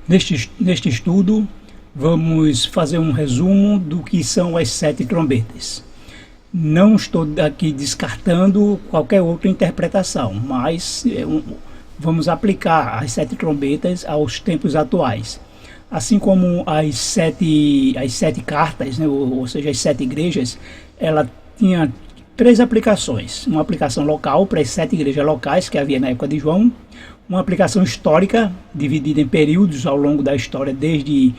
Neste estudo, vamos fazer um resumo do que são as 7 trombetas. Não estou aqui descartando qualquer outra interpretação, mas vamos aplicar as 7 trombetas aos tempos atuais. Assim como as sete cartas, né, ou seja, as 7 igrejas, ela tinha 3 aplicações. Uma aplicação local para as 7 igrejas locais que havia na época de João, uma aplicação histórica, dividida em períodos ao longo da história, desde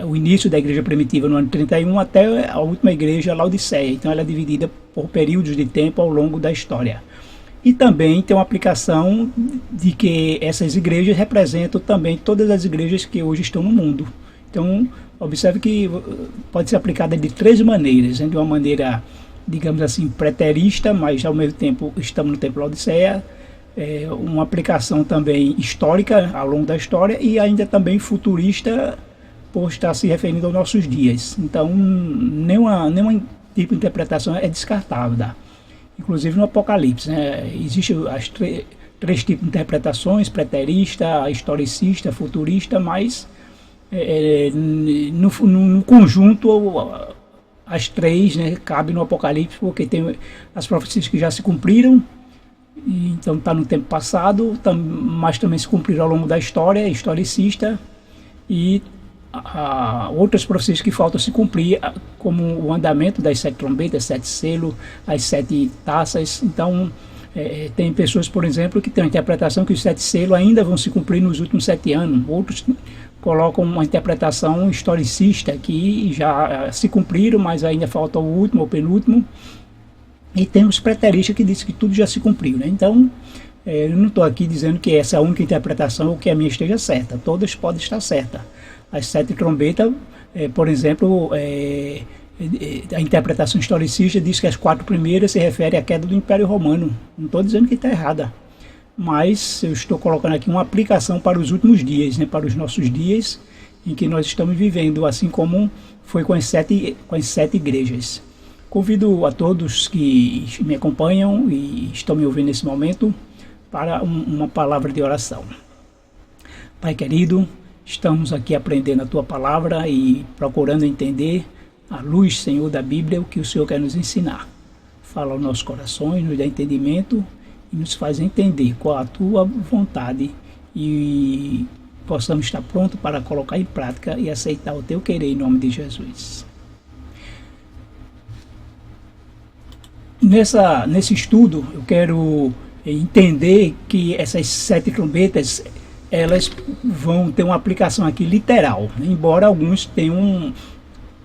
o início da igreja primitiva no ano 31 até a última igreja, Laodiceia. Então ela é dividida por períodos de tempo ao longo da história. E também tem uma aplicação de que essas igrejas representam também todas as igrejas que hoje estão no mundo. Então, observe que pode ser aplicada de 3 maneiras, né? De uma maneira, digamos assim, preterista, mas ao mesmo tempo estamos no tempo Laodiceia, uma aplicação também histórica ao longo da história e ainda também futurista, por estar se referindo aos nossos dias. Então, nenhuma tipo de interpretação é descartável. Inclusive no Apocalipse, né? Existem as 3 tipos de interpretações: preterista, historicista, futurista, mas no conjunto as 3, né, cabem no Apocalipse, porque tem as profecias que já se cumpriram, então está no tempo passado, mas também se cumpriram ao longo da história, historicista, e outras profecias que faltam se cumprir, como o andamento das 7 trombetas, 7 selos, as 7 taças. Então tem pessoas, por exemplo, que têm a interpretação que os 7 selos ainda vão se cumprir nos últimos 7 anos. Outros colocam uma interpretação historicista, que já se cumpriram, mas ainda falta o último ou penúltimo. E tem os preteristas que dizem que tudo já se cumpriu, né? Então, eu não estou aqui dizendo que essa é a única interpretação ou que a minha esteja certa. Todas podem estar certas. As 7 trombetas, por exemplo, a interpretação historicista diz que as 4 primeiras se referem à queda do Império Romano. Não estou dizendo que está errada, mas eu estou colocando aqui uma aplicação para os últimos dias, né? Para os nossos dias em que nós estamos vivendo, assim como foi com as 7 igrejas. Convido a todos que me acompanham e estão me ouvindo nesse momento para uma palavra de oração. Pai querido, estamos aqui aprendendo a Tua palavra e procurando entender, à luz, Senhor, da Bíblia, o que o Senhor quer nos ensinar. Fala aos nossos corações, nos dá entendimento e nos faz entender qual a Tua vontade e possamos estar prontos para colocar em prática e aceitar o Teu querer em nome de Jesus. Nesse estudo, eu quero entender que essas 7 trombetas, elas vão ter uma aplicação aqui literal, embora alguns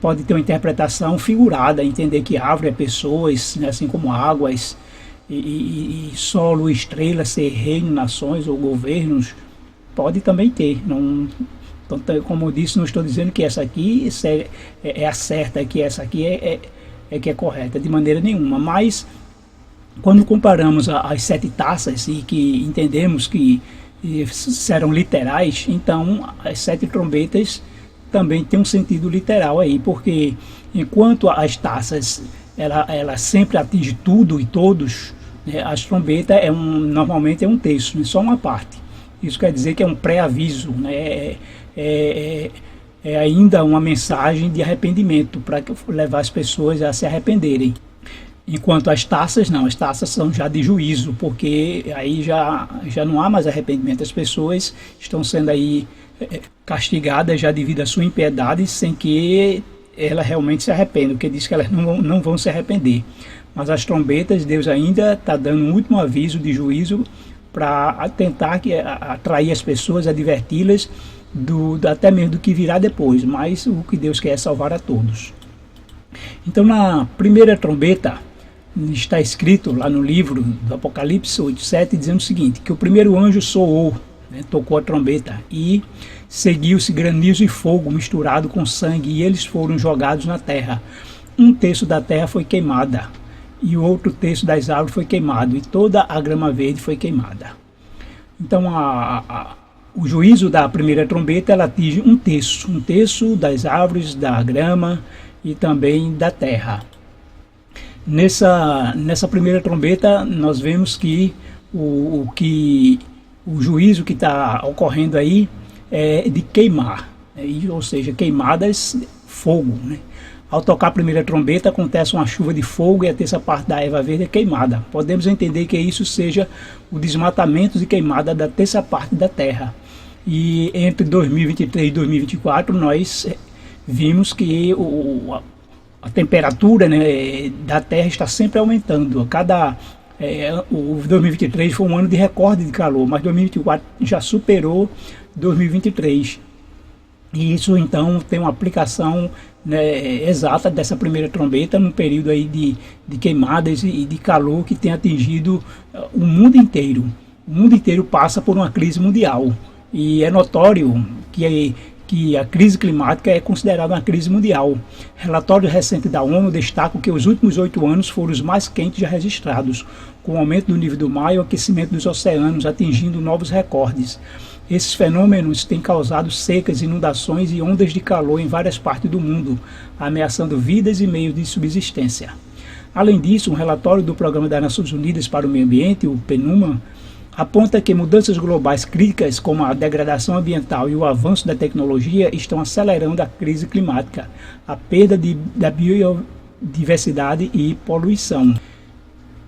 podem ter uma interpretação figurada, entender que árvore é pessoas, né, assim como águas, e solo, estrelas, ser reino, nações ou governos, pode também ter. Não, então, como eu disse, não estou dizendo que essa aqui é a certa, que essa aqui que é correta, de maneira nenhuma, mas quando comparamos as 7 taças e que entendemos que serão literais, então as 7 trombetas também tem um sentido literal aí, porque enquanto as taças ela sempre atinge tudo e todos, né, as trombetas normalmente é um terço, né, só uma parte. Isso quer dizer que é um pré-aviso, né, é ainda uma mensagem de arrependimento para levar as pessoas a se arrependerem. Enquanto as taças não, as taças são já de juízo, porque aí já não há mais arrependimento. As pessoas estão sendo aí castigadas já devido à sua impiedade, sem que elas realmente se arrependam, porque diz que elas não vão se arrepender. Mas as trombetas, Deus ainda está dando um último aviso de juízo para tentar atrair as pessoas, adverti-las até mesmo do que virá depois, mas o que Deus quer é salvar a todos. Então, na primeira trombeta, está escrito lá no livro do Apocalipse 8:7, dizendo o seguinte, que o primeiro anjo soou, né, tocou a trombeta, e seguiu-se granizo e fogo misturado com sangue, e eles foram jogados na terra. Um terço da terra foi queimada, e o outro terço das árvores foi queimado, e toda a grama verde foi queimada. Então, o juízo da primeira trombeta, ela atinge um terço das árvores, da grama e também da terra. Nessa primeira trombeta, nós vemos que o juízo que está ocorrendo aí de queimar, ou seja, queimadas, fogo, né? Ao tocar a primeira trombeta, acontece uma chuva de fogo e a terça parte da erva verde é queimada. Podemos entender que isso seja o desmatamento e queimada da terça parte da terra. E entre 2023 e 2024, nós vimos que a temperatura, né, da terra está sempre aumentando. O 2023 foi um ano de recorde de calor, mas 2024 já superou 2023. E isso então tem uma aplicação, né, exata dessa primeira trombeta num período aí de queimadas e de calor que tem atingido o mundo inteiro. O mundo inteiro passa por uma crise mundial e é notório que a crise climática é considerada uma crise mundial. Relatório recente da ONU destaca que os últimos 8 anos foram os mais quentes já registrados, com o aumento do nível do mar e o aquecimento dos oceanos atingindo novos recordes. Esses fenômenos têm causado secas, inundações e ondas de calor em várias partes do mundo, ameaçando vidas e meios de subsistência. Além disso, um relatório do Programa das Nações Unidas para o Meio Ambiente, o PNUMA, aponta que mudanças globais críticas, como a degradação ambiental e o avanço da tecnologia, estão acelerando a crise climática, a perda da biodiversidade e poluição.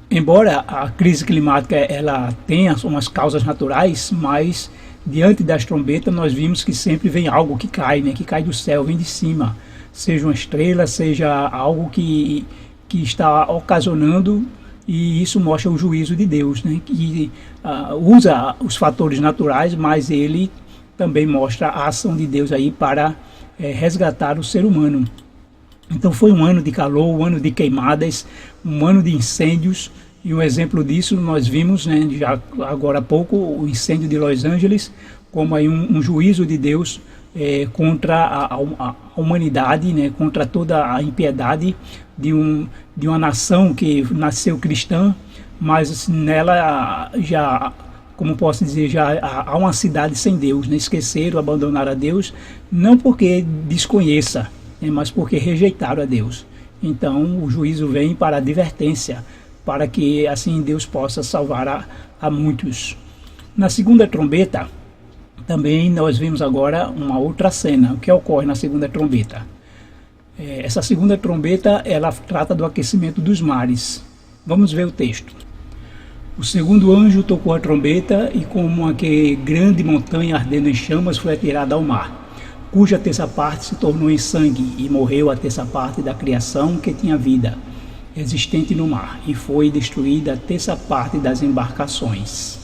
Embora a crise climática ela tenha umas causas naturais, mas diante das trombetas nós vimos que sempre vem algo que cai, né? Que cai do céu, vem de cima, seja uma estrela, seja algo que está ocasionando, e isso mostra o juízo de Deus, né? Que usa os fatores naturais, mas ele também mostra a ação de Deus aí para resgatar o ser humano. Então foi um ano de calor, um ano de queimadas, um ano de incêndios, e um exemplo disso nós vimos, né, já agora há pouco, o incêndio de Los Angeles, como aí um juízo de Deus contra a humanidade, né, contra toda a impiedade de uma nação que nasceu cristã, mas nela já, como posso dizer, já há uma cidade sem Deus, né, esqueceram, abandonaram a Deus, não porque desconheça, mas porque rejeitaram a Deus. Então o juízo vem para a advertência, para que assim Deus possa salvar a muitos. Na segunda trombeta, também nós vimos agora uma outra cena. O que ocorre na segunda trombeta? Essa segunda trombeta, ela trata do aquecimento dos mares. Vamos ver o texto. O segundo anjo tocou a trombeta e como uma grande montanha ardendo em chamas foi atirada ao mar, cuja terça parte se tornou em sangue, e morreu a terça parte da criação que tinha vida existente no mar, e foi destruída a terça parte das embarcações.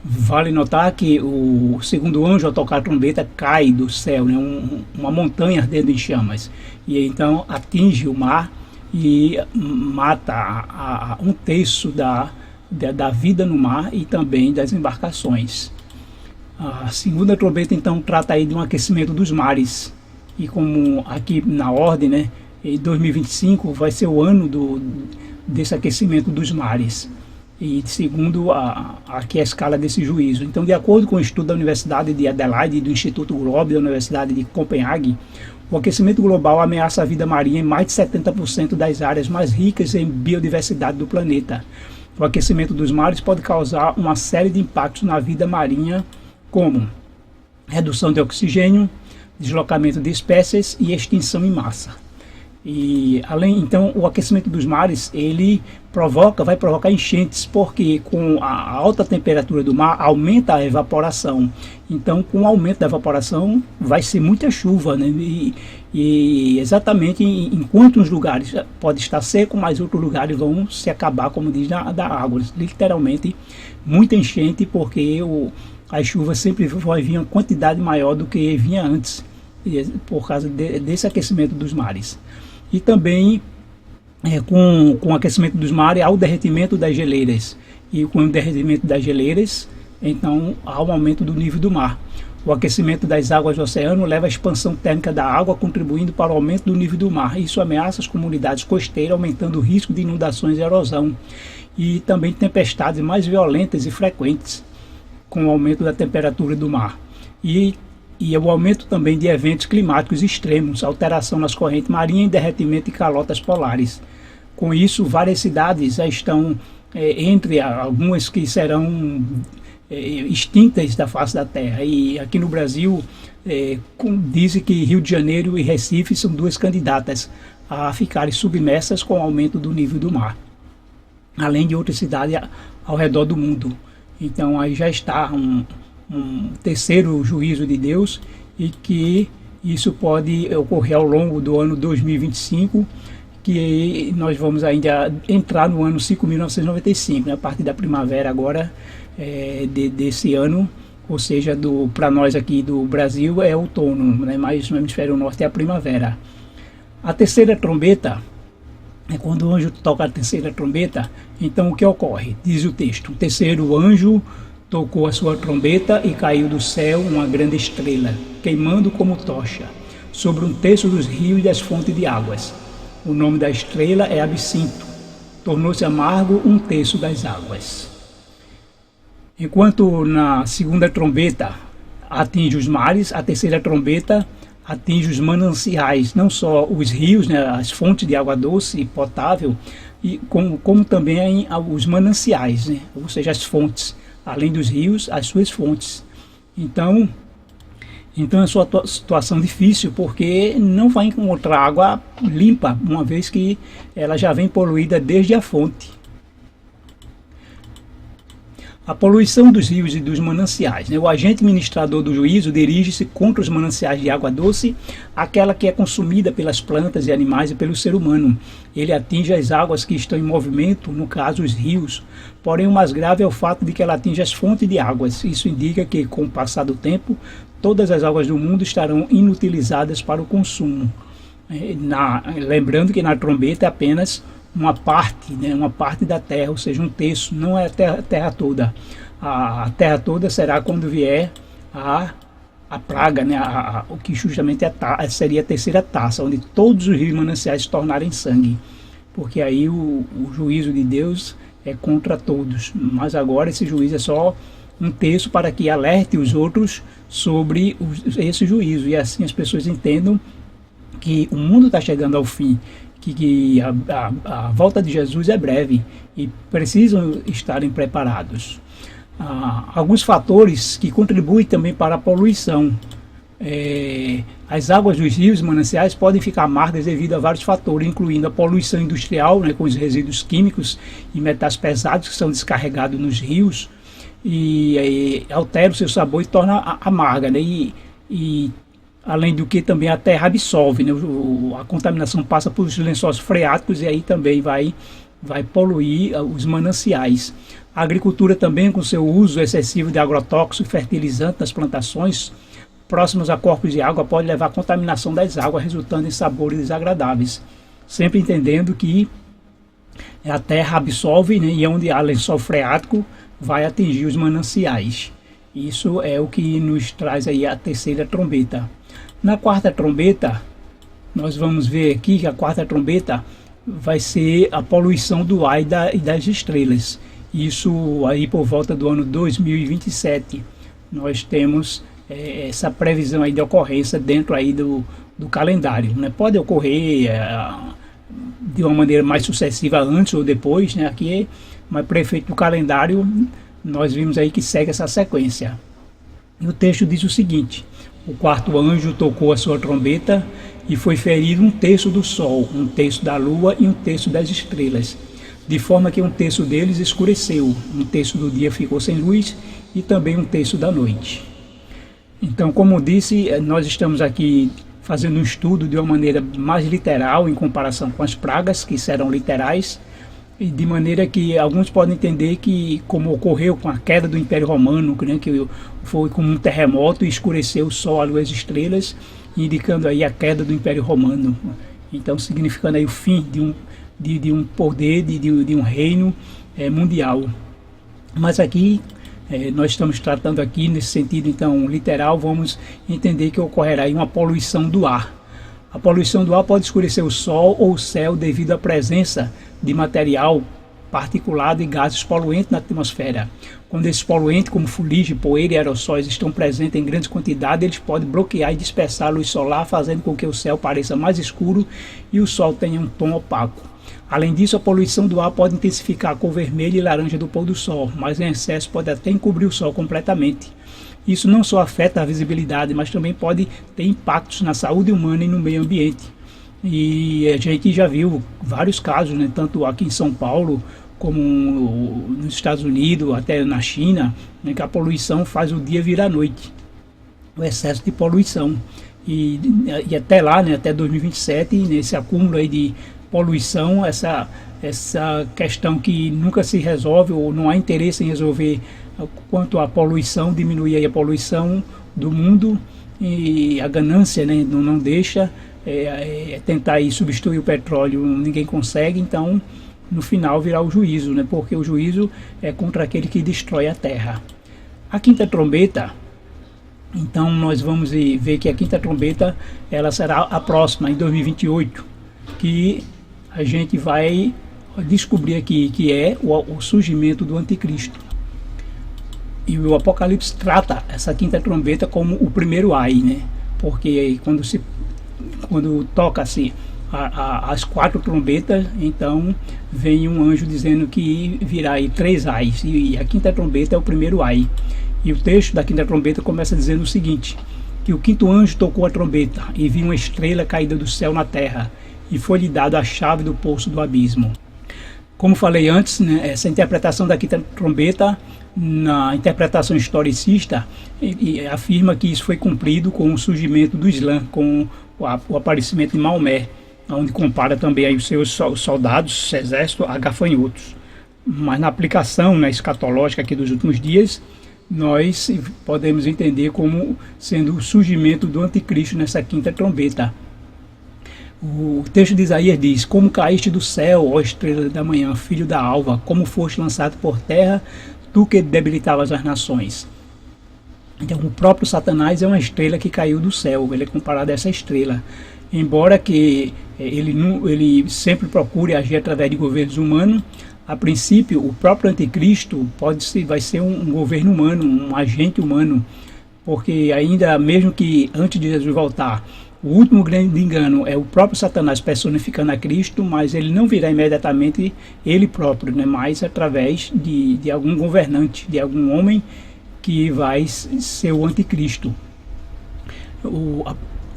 Vale notar que o segundo anjo, ao tocar a trombeta, cai do céu, né, uma montanha ardendo em chamas, e então atinge o mar e mata um terço da vida no mar e também das embarcações. A segunda trombeta então trata aí de um aquecimento dos mares, e como aqui na ordem, né, em 2025 vai ser o ano desse aquecimento dos mares, e segundo aqui a escala desse juízo. Então, de acordo com o estudo da Universidade de Adelaide e do Instituto Globe da Universidade de Copenhague, o aquecimento global ameaça a vida marinha em mais de 70% das áreas mais ricas em biodiversidade do planeta. O aquecimento dos mares pode causar uma série de impactos na vida marinha, como redução de oxigênio, deslocamento de espécies e extinção em massa. E então o aquecimento dos mares ele vai provocar enchentes, porque com a alta temperatura do mar aumenta a evaporação. Então com o aumento da evaporação vai ser muita chuva, né? E exatamente enquanto uns lugares pode estar seco, mas outros lugares vão se acabar, como diz, da água, literalmente muita enchente, porque as chuvas sempre vai vir uma quantidade maior do que vinha antes, por causa desse aquecimento dos mares. E também com o aquecimento dos mares há o derretimento das geleiras, e com o derretimento das geleiras então há um aumento do nível do mar. O aquecimento das águas do oceano leva à expansão térmica da água, contribuindo para o aumento do nível do mar. Isso ameaça as comunidades costeiras, aumentando o risco de inundações e erosão, e também tempestades mais violentas e frequentes com o aumento da temperatura do mar. E o aumento também de eventos climáticos extremos, alteração nas correntes marinhas e derretimento de calotas polares. Com isso, várias cidades já estão entre algumas que serão extintas da face da Terra. E aqui no Brasil, dizem que Rio de Janeiro e Recife são duas candidatas a ficarem submersas com o aumento do nível do mar, além de outras cidades ao redor do mundo. Então aí já está um terceiro juízo de Deus, e que isso pode ocorrer ao longo do ano 2025, que nós vamos ainda entrar no ano 5.995, né, a partir da primavera agora desse ano, ou seja, para nós aqui do Brasil é outono, né, mas no hemisfério norte é a primavera. A terceira trombeta, quando o anjo toca a terceira trombeta, então o que ocorre? Diz o texto: o terceiro anjo tocou a sua trombeta e caiu do céu uma grande estrela, queimando como tocha, sobre um terço dos rios e das fontes de águas. O nome da estrela é Absinto. Tornou-se amargo um terço das águas. Enquanto na segunda trombeta atinge os mares, a terceira trombeta atinge os mananciais, não só os rios, né, as fontes de água doce e potável, e como também os mananciais, né, ou seja, as fontes, além dos rios, as suas fontes. Então é uma situação difícil, porque não vai encontrar água limpa, uma vez que ela já vem poluída desde a fonte. A poluição dos rios e dos mananciais, né? O agente ministrador do juízo dirige-se contra os mananciais de água doce, aquela que é consumida pelas plantas e animais e pelo ser humano. Ele atinge as águas que estão em movimento, no caso os rios, porém o mais grave é o fato de que ela atinge as fontes de águas. Isso indica que, com o passar do tempo, todas as águas do mundo estarão inutilizadas para o consumo. Lembrando que na trombeta é apenas uma parte, né, uma parte da terra, ou seja, um terço, não é a terra toda. A terra toda será quando vier a praga, né, o que justamente seria a terceira taça, onde todos os rios mananciais se tornarem sangue, porque aí o juízo de Deus é contra todos. Mas agora esse juízo é só um terço para que alerte os outros sobre esse juízo, e assim as pessoas entendam que o mundo está chegando ao fim, que a volta de Jesus é breve e precisam estarem preparados. Alguns fatores que contribuem também para a poluição. As águas dos rios e mananciais podem ficar amargas devido a vários fatores, incluindo a poluição industrial, né, com os resíduos químicos e metais pesados que são descarregados nos rios, e altera o seu sabor e torna amarga, né, e além do que também a terra absorve, né? A contaminação passa pelos lençóis freáticos e aí também vai poluir os mananciais. A agricultura também, com seu uso excessivo de agrotóxicos e fertilizantes nas plantações próximas a corpos de água, pode levar à contaminação das águas, resultando em sabores desagradáveis. Sempre entendendo que a terra absorve, né, e onde há lençol freático vai atingir os mananciais. Isso é o que nos traz aí a terceira trombeta. Na quarta trombeta, nós vamos ver aqui que a quarta trombeta vai ser a poluição do ar e das estrelas. Isso aí por volta do ano 2027. Nós temos essa previsão aí de ocorrência dentro aí do calendário, né? Pode ocorrer de uma maneira mais sucessiva antes ou depois, né? Aqui, mas prefeito do calendário, nós vimos aí que segue essa sequência. E o texto diz o seguinte: o quarto anjo tocou a sua trombeta e foi ferido um terço do sol, um terço da lua e um terço das estrelas, de forma que um terço deles escureceu, um terço do dia ficou sem luz e também um terço da noite. Então, como disse, nós estamos aqui fazendo um estudo de uma maneira mais literal em comparação com as pragas, que serão literais, e de maneira que alguns podem entender que, como ocorreu com a queda do Império Romano, né, que foi como um terremoto e escureceu o sol, a lua e as estrelas, indicando aí a queda do Império Romano. Então, significando aí o fim de um poder, de um reino mundial. Mas aqui, nós estamos tratando aqui, nesse sentido então literal, vamos entender que ocorrerá aí uma poluição do ar. A poluição do ar pode escurecer o sol ou o céu devido à presença de material particulado e gases poluentes na atmosfera. Quando esses poluentes, como fuligem, poeira e aerossóis, estão presentes em grandes quantidades, eles podem bloquear e dispersar a luz solar, fazendo com que o céu pareça mais escuro e o sol tenha um tom opaco. Além disso, a poluição do ar pode intensificar a cor vermelha e laranja do pôr do sol, mas em excesso pode até encobrir o sol completamente. Isso não só afeta a visibilidade, mas também pode ter impactos na saúde humana e no meio ambiente. E a gente já viu vários casos, né, tanto aqui em São Paulo, como nos Estados Unidos, até na China, né, que a poluição faz o dia virar noite, o excesso de poluição. E até lá, né, até 2027, nesse acúmulo aí de poluição, essa questão que nunca se resolve ou não há interesse em resolver quanto à poluição, diminuir aí a poluição do mundo, e a ganância, né, não deixa, tentar aí substituir o petróleo, ninguém consegue, então no final virá o juízo, né, porque o juízo é contra aquele que destrói a terra. A quinta trombeta, então nós vamos ver que a quinta trombeta ela será a próxima, em 2028, que a gente vai descobrir aqui que é o surgimento do anticristo. E o Apocalipse trata essa quinta trombeta como o primeiro ai, né? Porque quando toca-se as quatro trombetas, então vem um anjo dizendo que virá aí 3 ais, e a quinta trombeta é o primeiro ai. E o texto da quinta trombeta começa dizendo o seguinte: que o quinto anjo tocou a trombeta, e viu uma estrela caída do céu na terra, e foi-lhe dado a chave do poço do abismo. Como falei antes, né, essa interpretação da quinta trombeta, na interpretação historicista, ele afirma que isso foi cumprido com o surgimento do Islã, com o aparecimento de Maomé, onde compara também aí os seus soldados, exército, a gafanhotos. Mas na aplicação, né, escatológica aqui dos últimos dias, nós podemos entender como sendo o surgimento do anticristo nessa quinta trombeta. O texto de Isaías diz: como caíste do céu, ó estrela da manhã, filho da alva, como foste lançado por terra, tu que debilitavas as nações. Então o próprio Satanás é uma estrela que caiu do céu, ele é comparado a essa estrela. Embora que ele sempre procure agir através de governos humanos, a princípio o próprio anticristo vai ser um governo humano, um agente humano, porque ainda mesmo que antes de Jesus voltar, o último grande engano é o próprio Satanás personificando a Cristo, mas ele não virá imediatamente ele próprio, né? Mas através de algum governante, de algum homem que vai ser o anticristo.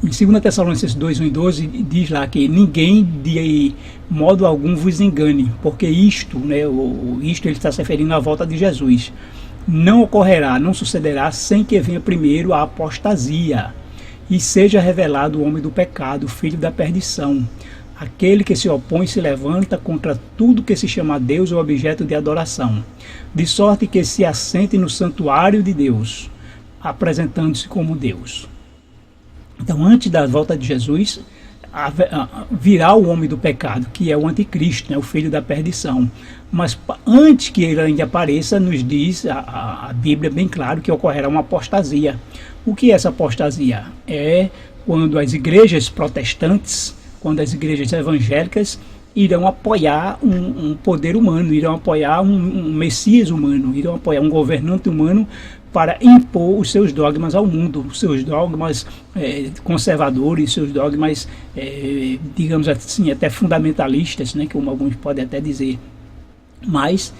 Em 2 Tessalonicenses 2, 1 e 12, diz lá que ninguém de modo algum vos engane, porque isto, né, isto ele está se referindo à volta de Jesus, não ocorrerá, não sucederá sem que venha primeiro a apostasia e seja revelado o homem do pecado, filho da perdição, aquele que se opõe e se levanta contra tudo que se chama Deus ou objeto de adoração, de sorte que se assente no santuário de Deus, apresentando-se como Deus. Então, antes da volta de Jesus, virá o homem do pecado, que é o anticristo, né, o filho da perdição. Mas antes que ele ainda apareça, nos diz a Bíblia bem claro que ocorrerá uma apostasia. O que é essa apostasia? É quando as igrejas protestantes, quando as igrejas evangélicas irão apoiar um poder humano, irão apoiar um Messias humano, irão apoiar um governante humano para impor os seus dogmas ao mundo, os seus dogmas conservadores, seus dogmas, digamos assim, até fundamentalistas, né, como alguns podem até dizer. Mas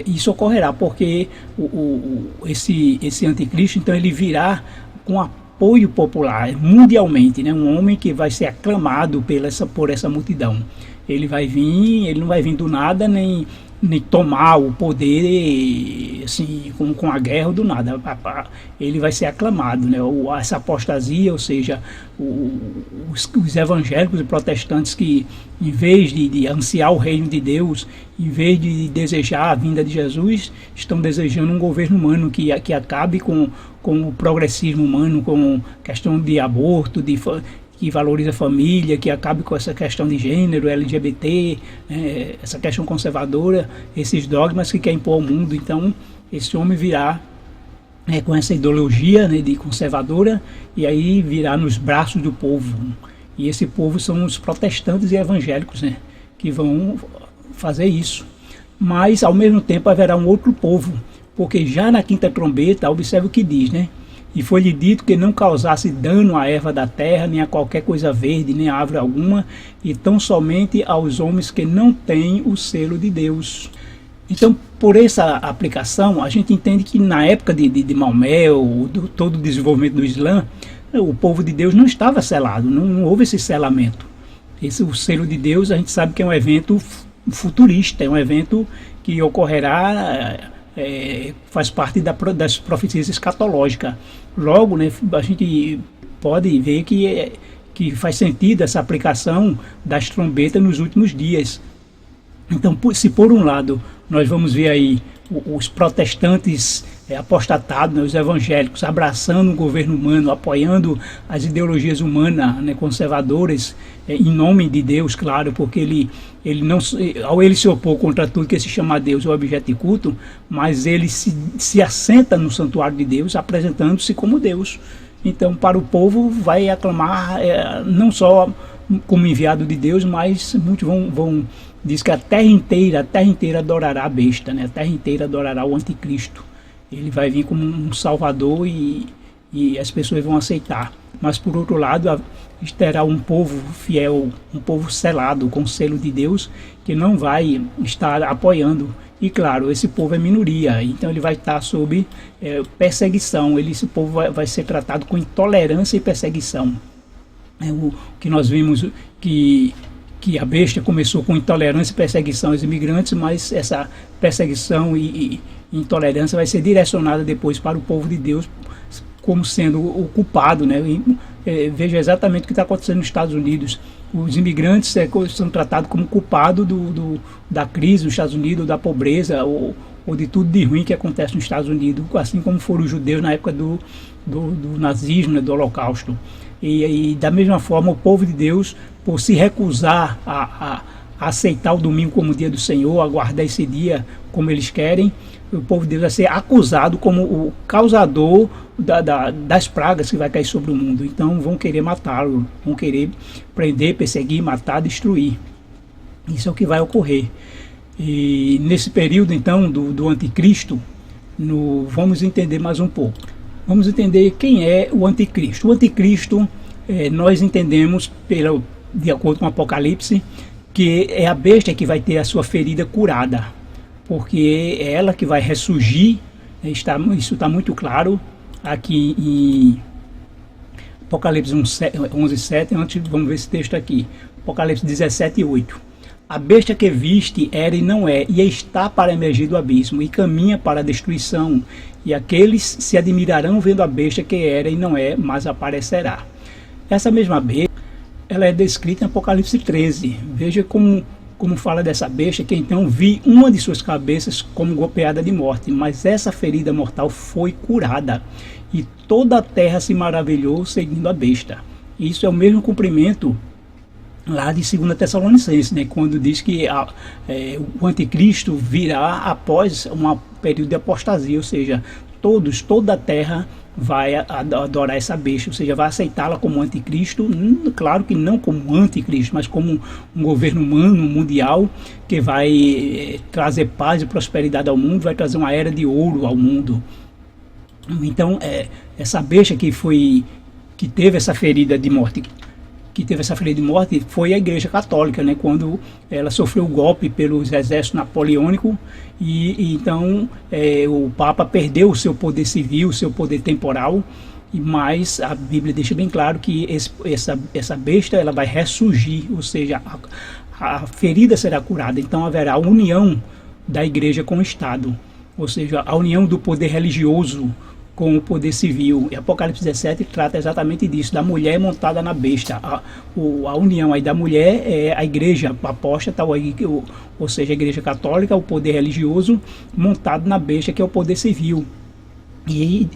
isso ocorrerá porque esse anticristo, então, ele virá com apoio popular mundialmente, né, um homem que vai ser aclamado por essa multidão. Ele vai vir, ele não vai vir do nada, nem tomar o poder assim, com a guerra do nada. Ele vai ser aclamado, né? Essa apostasia, ou seja, os evangélicos e protestantes que, em vez de ansiar o reino de Deus, em vez de desejar a vinda de Jesus, estão desejando um governo humano que acabe com o progressismo humano, com questão de aborto, que valoriza a família, que acabe com essa questão de gênero, LGBT, essa questão conservadora, esses dogmas que quer impor ao mundo. Então, esse homem virá com essa ideologia, né, de conservadora, e aí virá nos braços do povo. E esse povo são os protestantes e evangélicos, né, que vão fazer isso. Mas, ao mesmo tempo, haverá um outro povo, porque já na quinta trombeta, observe o que diz, né? E foi-lhe dito que não causasse dano à erva da terra, nem a qualquer coisa verde, nem a árvore alguma, e tão somente aos homens que não têm o selo de Deus. Então, por essa aplicação, a gente entende que na época de Maomé, todo o desenvolvimento do Islã, o povo de Deus não estava selado, não houve esse selamento. O selo de Deus, a gente sabe que é um evento futurista, é um evento que ocorrerá, faz parte das profecias escatológicas. Logo, né, a gente pode ver que faz sentido essa aplicação das trombetas nos últimos dias. Então, se por um lado nós vamos ver aí os protestantes apostatados, né, os evangélicos abraçando o governo humano, apoiando as ideologias humanas, né, conservadoras, em nome de Deus, claro, porque ao ele se opor contra tudo que se chama Deus, o objeto de culto, mas ele se assenta no santuário de Deus, apresentando-se como Deus. Então, para o povo, vai aclamar não só como enviado de Deus, mas muitos diz que a terra inteira adorará a besta, né? A terra inteira adorará o anticristo. Ele vai vir como um salvador e as pessoas vão aceitar. Mas por outro lado, terá um povo fiel, um povo selado com o selo de Deus, que não vai estar apoiando. E claro, esse povo é minoria, então ele vai estar sob perseguição. Esse povo vai ser tratado com intolerância e perseguição. O que nós vimos que a besta começou com intolerância e perseguição aos imigrantes, mas essa perseguição e intolerância vai ser direcionada depois para o povo de Deus como sendo o culpado, né? Veja exatamente o que está acontecendo nos Estados Unidos. Os imigrantes são tratados como culpados da crise nos Estados Unidos, da pobreza, ou de tudo de ruim que acontece nos Estados Unidos, assim como foram os judeus na época do nazismo, né, do Holocausto. E da mesma forma, o povo de Deus, por se recusar a aceitar o domingo como dia do Senhor, a guardar esse dia como eles querem, o povo de Deus vai ser acusado como o causador das pragas que vai cair sobre o mundo. Então vão querer matá-lo, vão querer prender, perseguir, matar, destruir. Isso é o que vai ocorrer. E nesse período então do anticristo, vamos entender mais um pouco. Vamos entender quem é o anticristo. O anticristo, nós entendemos, de acordo com o Apocalipse, que é a besta que vai ter a sua ferida curada, porque é ela que vai ressurgir. Isso está muito claro aqui em Apocalipse 11:7. Antes, vamos ver esse texto aqui. Apocalipse 17:8. A besta que viste era e não é, e está para emergir do abismo, e caminha para a destruição, e aqueles se admirarão vendo a besta que era e não é, mas aparecerá. Essa mesma besta, ela é descrita em Apocalipse 13. Veja como fala dessa besta, que então vi uma de suas cabeças como golpeada de morte, mas essa ferida mortal foi curada, e toda a terra se maravilhou seguindo a besta. Isso é o mesmo cumprimento lá de 2 Tessalonicenses, né, quando diz que o anticristo virá após um período de apostasia, ou seja, toda a terra vai adorar essa besta, ou seja, vai aceitá-la como anticristo, claro que não como anticristo, mas como um governo humano, mundial, que vai trazer paz e prosperidade ao mundo, vai trazer uma era de ouro ao mundo. Então, essa besta que teve essa ferida de morte, foi a Igreja Católica, né, quando ela sofreu o golpe pelos exércitos napoleônicos, e então o Papa perdeu o seu poder civil, o seu poder temporal, mas a Bíblia deixa bem claro que essa besta ela vai ressurgir, ou seja, a ferida será curada. Então haverá a união da Igreja com o Estado, ou seja, a união do poder religioso com o poder civil. E Apocalipse 17 trata exatamente disso, da mulher montada na besta. A união aí da mulher é a igreja apóstata, ou seja, a igreja católica, o poder religioso montado na besta, que é o poder civil. E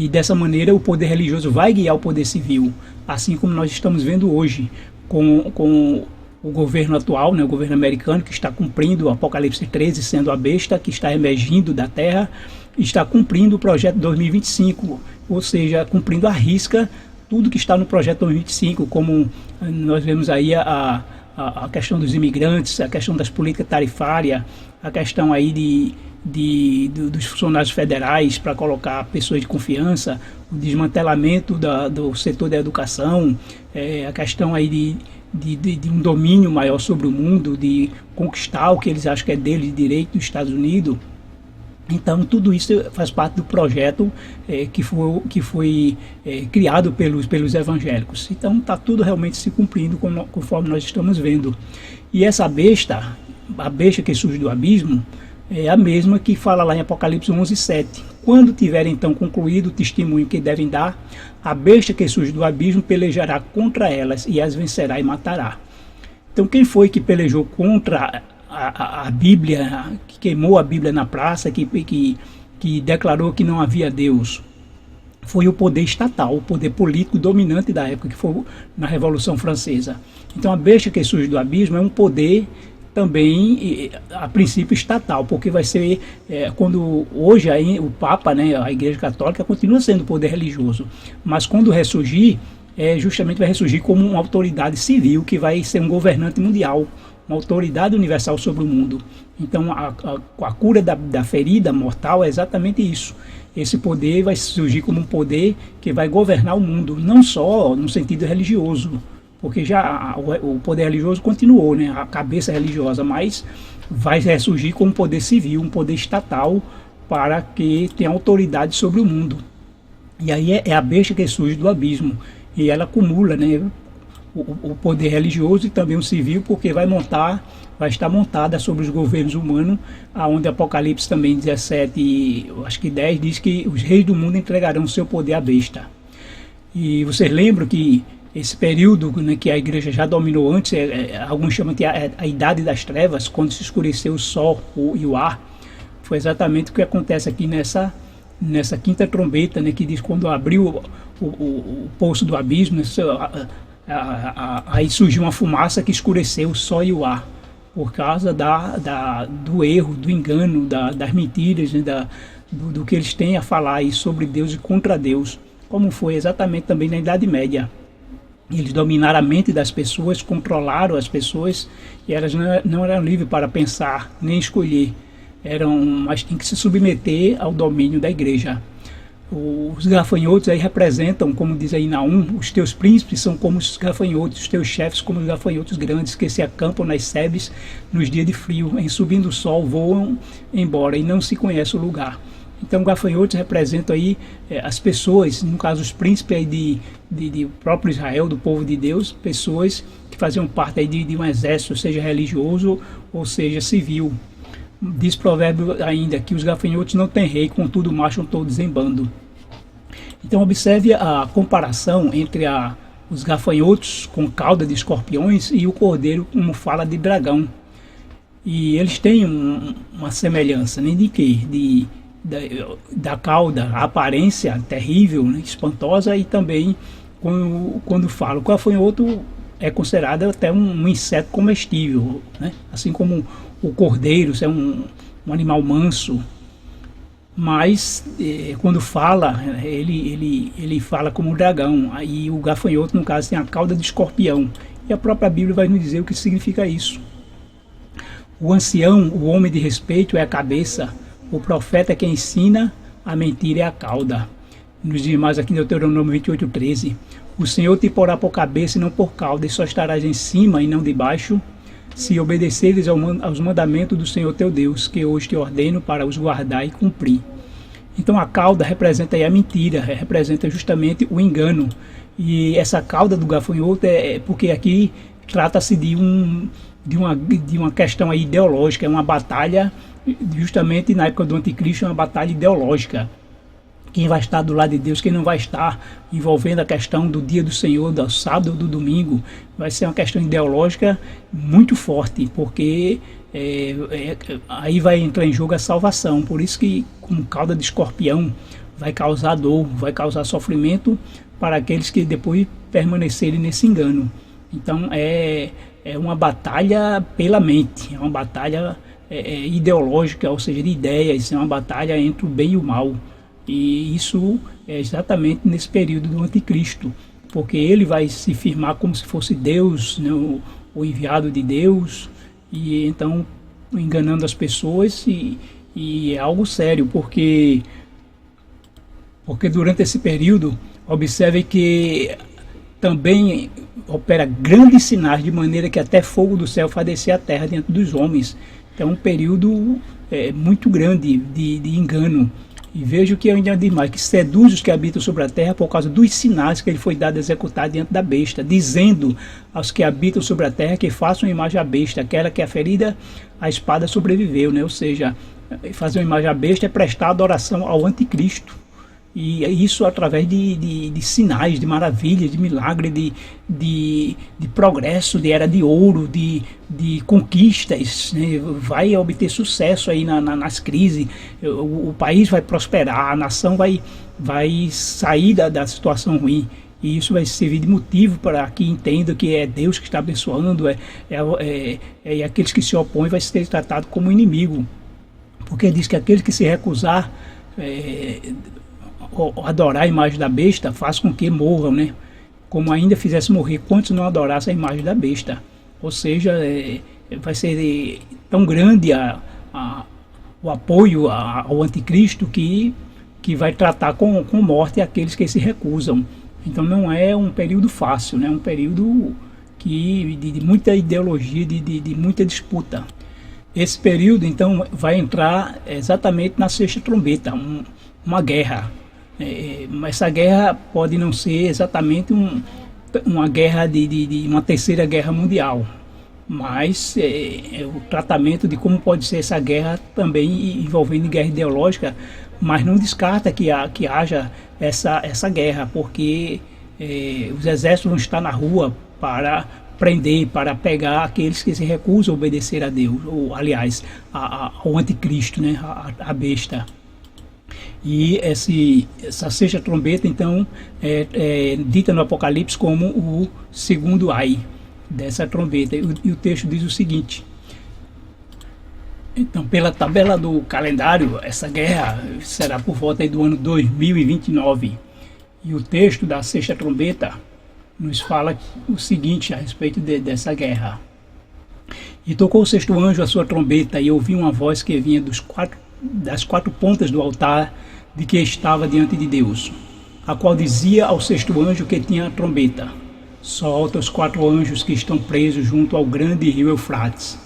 dessa maneira o poder religioso vai guiar o poder civil, assim como nós estamos vendo hoje com o governo atual, né, o governo americano, que está cumprindo o Apocalipse 13, sendo a besta que está emergindo da terra, está cumprindo o projeto 2025, ou seja, cumprindo à risca tudo que está no projeto 2025, como nós vemos aí a a questão dos imigrantes, a questão das políticas tarifárias, a questão aí dos funcionários federais para colocar pessoas de confiança, o desmantelamento do setor da educação, a questão aí de um domínio maior sobre o mundo, de conquistar o que eles acham que é deles, de direito dos Estados Unidos. Então, tudo isso faz parte do projeto que foi criado pelos evangélicos. Então, está tudo realmente se cumprindo conforme nós estamos vendo. E essa besta, a besta que surge do abismo, é a mesma que fala lá em Apocalipse 11:7. Quando tiverem então concluído o testemunho que devem dar, a besta que surge do abismo pelejará contra elas e as vencerá e matará. Então, quem foi que pelejou contra a Bíblia, que queimou a Bíblia na praça, que declarou que não havia Deus? Foi o poder estatal, o poder político dominante da época, que foi na Revolução Francesa. Então, a besta que surge do abismo é um poder também, a princípio, estatal, porque vai ser, quando hoje aí, o Papa, né, a Igreja Católica, continua sendo poder religioso, mas quando ressurgir, justamente vai ressurgir como uma autoridade civil, que vai ser um governante mundial, uma autoridade universal sobre o mundo. Então, a cura da ferida mortal é exatamente isso. Esse poder vai surgir como um poder que vai governar o mundo, não só no sentido religioso, porque já o poder religioso continuou, né, a cabeça religiosa, mas vai ressurgir como um poder civil, um poder estatal, para que tenha autoridade sobre o mundo. E aí é a besta que surge do abismo, e ela acumula, né, o poder religioso e também o civil, porque vai estar montada sobre os governos humanos, aonde Apocalipse também 17, acho que 10, diz que os reis do mundo entregarão seu poder à besta. E vocês lembram que esse período, né, que a igreja já dominou antes, alguns chamam de a Idade das Trevas, quando se escureceu o sol e o ar, foi exatamente o que acontece aqui nessa quinta trombeta, né, que diz quando abriu o poço do abismo, aí surgiu uma fumaça que escureceu o sol e o ar, por causa do erro, do engano, das mentiras, né, do que eles têm a falar aí sobre Deus e contra Deus, como foi exatamente também na Idade Média. Eles dominaram a mente das pessoas, controlaram as pessoas, e elas não eram livres para pensar, nem escolher, mas tinham que se submeter ao domínio da igreja. Os gafanhotos aí representam, como diz aí Naum, os teus príncipes são como os gafanhotos, os teus chefes como os gafanhotos grandes que se acampam nas sebes nos dias de frio, em subindo o sol voam embora e não se conhece o lugar. Então, gafanhotos representam aí as pessoas, no caso os príncipes aí de próprio Israel, do povo de Deus, pessoas que faziam parte aí de um exército, seja religioso ou seja civil. Diz provérbio ainda que os gafanhotos não têm rei, contudo marcham todos em bando. Então observe a comparação entre os gafanhotos com cauda de escorpiões e o cordeiro como fala de dragão. E eles têm uma semelhança, nem de quê? Da cauda, a aparência terrível, né, espantosa, e também quando fala. O gafanhoto é considerado até um inseto comestível, né? Assim como o cordeiro é um animal manso, mas quando fala, ele fala como um dragão. Aí o gafanhoto, no caso, tem a cauda de escorpião, e a própria Bíblia vai nos dizer o que significa isso. O ancião, o homem de respeito, é a cabeça, o profeta que ensina, a mentira é a cauda. Nos diz mais aqui em Deuteronômio 28:13. O Senhor te porá por cabeça e não por cauda, e só estarás em cima e não debaixo, se obedeceres aos mandamentos do Senhor teu Deus, que hoje te ordeno para os guardar e cumprir. Então a cauda representa aí a mentira, representa justamente o engano. E essa cauda do gafanhoto porque aqui trata-se de uma questão aí ideológica, é uma batalha, justamente na época do anticristo, é uma batalha ideológica. Quem vai estar do lado de Deus, quem não vai estar, envolvendo a questão do dia do Senhor, do sábado ou do domingo, vai ser uma questão ideológica muito forte, porque aí vai entrar em jogo a salvação. Por isso que, como cauda de escorpião, vai causar dor, vai causar sofrimento para aqueles que depois permanecerem nesse engano. Então é uma batalha pela mente, é uma batalha ideológica, ou seja, de ideias, é uma batalha entre o bem e o mal. E isso é exatamente nesse período do anticristo, porque ele vai se firmar como se fosse Deus, né, o enviado de Deus, e então enganando as pessoas, e é algo sério, porque durante esse período, observe que também opera grandes sinais, de maneira que até fogo do céu faz descer a terra diante dos homens. Então é um período muito grande de engano. E vejo que ainda diz mais, que seduz os que habitam sobre a terra por causa dos sinais que ele foi dado a executar diante da besta, dizendo aos que habitam sobre a terra que façam uma imagem à besta, aquela que a ferida, a espada sobreviveu, né? Ou seja, fazer uma imagem à besta é prestar adoração ao anticristo. E isso através de sinais, de maravilhas, de milagre, de progresso, de era de ouro, de conquistas, né? Vai obter sucesso aí nas crises, o país vai prosperar, a nação vai sair da situação ruim. E isso vai servir de motivo para que entendam que é Deus que está abençoando, e aqueles que se opõem vai ser tratado como inimigo. Porque diz que aquele que se recusar adorar a imagem da besta faz com que morram, né? Como ainda fizesse morrer quantos não adorassem a imagem da besta. Ou seja, vai ser tão grande o apoio ao anticristo que vai tratar com morte aqueles que se recusam. Então não é um período fácil, né? É um período de muita ideologia, de muita disputa. Esse período, então, vai entrar exatamente na sexta trombeta, uma guerra. Essa guerra pode não ser exatamente uma guerra de uma terceira guerra mundial, mas o tratamento de como pode ser essa guerra também envolvendo guerra ideológica, mas não descarta que haja essa guerra, porque os exércitos vão estar na rua para prender, para pegar aqueles que se recusam a obedecer a Deus, ou aliás, ao anticristo, né, a besta. E essa sexta trombeta, então, é dita no Apocalipse como o segundo ai dessa trombeta. E o texto diz o seguinte: então, pela tabela do calendário, essa guerra será por volta aí do ano 2029. E o texto da sexta trombeta nos fala o seguinte a respeito dessa guerra. E tocou o sexto anjo a sua trombeta, e ouvi uma voz que vinha das quatro pontas do altar de que estava diante de Deus, a qual dizia ao sexto anjo que tinha a trombeta: solta os quatro anjos que estão presos junto ao grande rio Eufrates.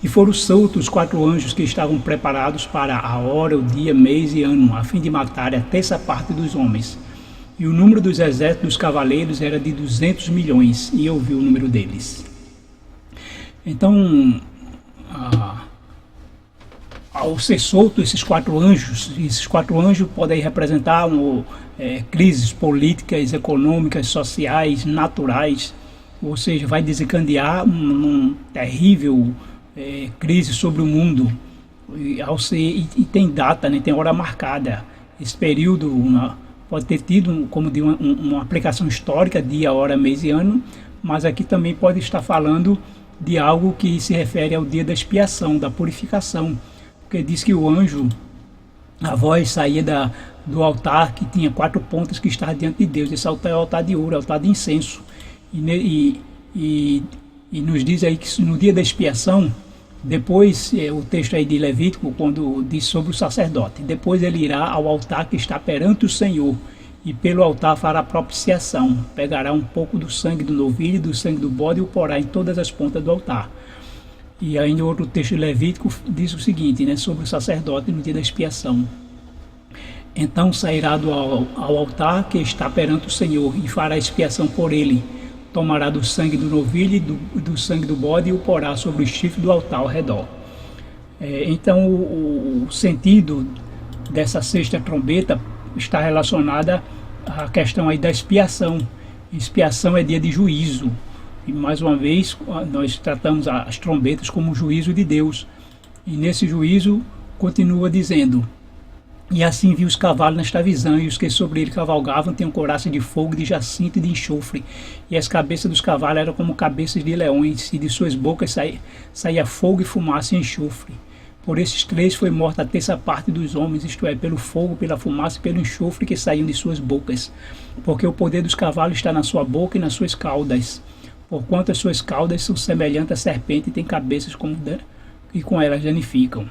E foram soltos os quatro anjos que estavam preparados para a hora, o dia, mês e ano, a fim de matar a terça parte dos homens. E o número dos exércitos dos cavaleiros era de 200 milhões, e eu vi o número deles. Então, ao ser solto esses quatro anjos podem representar crises políticas, econômicas, sociais, naturais, ou seja, vai desencadear uma terrível crise sobre o mundo, e tem data, né, tem hora marcada. Esse período pode ter tido, como de uma aplicação histórica, dia, hora, mês e ano, mas aqui também pode estar falando de algo que se refere ao dia da expiação, da purificação, porque diz que o anjo, a voz saía do altar que tinha quatro pontas que estava diante de Deus. Esse altar é o altar de ouro, é o altar de incenso, e nos diz aí que no dia da expiação, depois, o texto aí de Levítico, quando diz sobre o sacerdote, depois ele irá ao altar que está perante o Senhor, e pelo altar fará propiciação, pegará um pouco do sangue do novilho e do sangue do bode e o porá em todas as pontas do altar. E ainda outro texto de Levítico diz o seguinte, né, sobre o sacerdote no dia da expiação: então sairá ao altar que está perante o Senhor e fará expiação por ele. Tomará do sangue do novilho e do sangue do bode e o porá sobre o chifre do altar ao redor. Então o sentido dessa sexta trombeta está relacionada à questão aí da expiação. Expiação é dia de juízo. E mais uma vez nós tratamos as trombetas como um juízo de Deus. E nesse juízo continua dizendo: e assim vi os cavalos nesta visão, e os que sobre ele cavalgavam tinham couraça de fogo, de jacinto e de enxofre, e as cabeças dos cavalos eram como cabeças de leões, e de suas bocas saía fogo e fumaça e enxofre. Por esses três foi morta a terça parte dos homens, isto é, pelo fogo, pela fumaça e pelo enxofre que saíam de suas bocas, porque o poder dos cavalos está na sua boca e nas suas caudas. porquanto as suas caudas são semelhantes à serpente e têm cabeças e com elas danificam.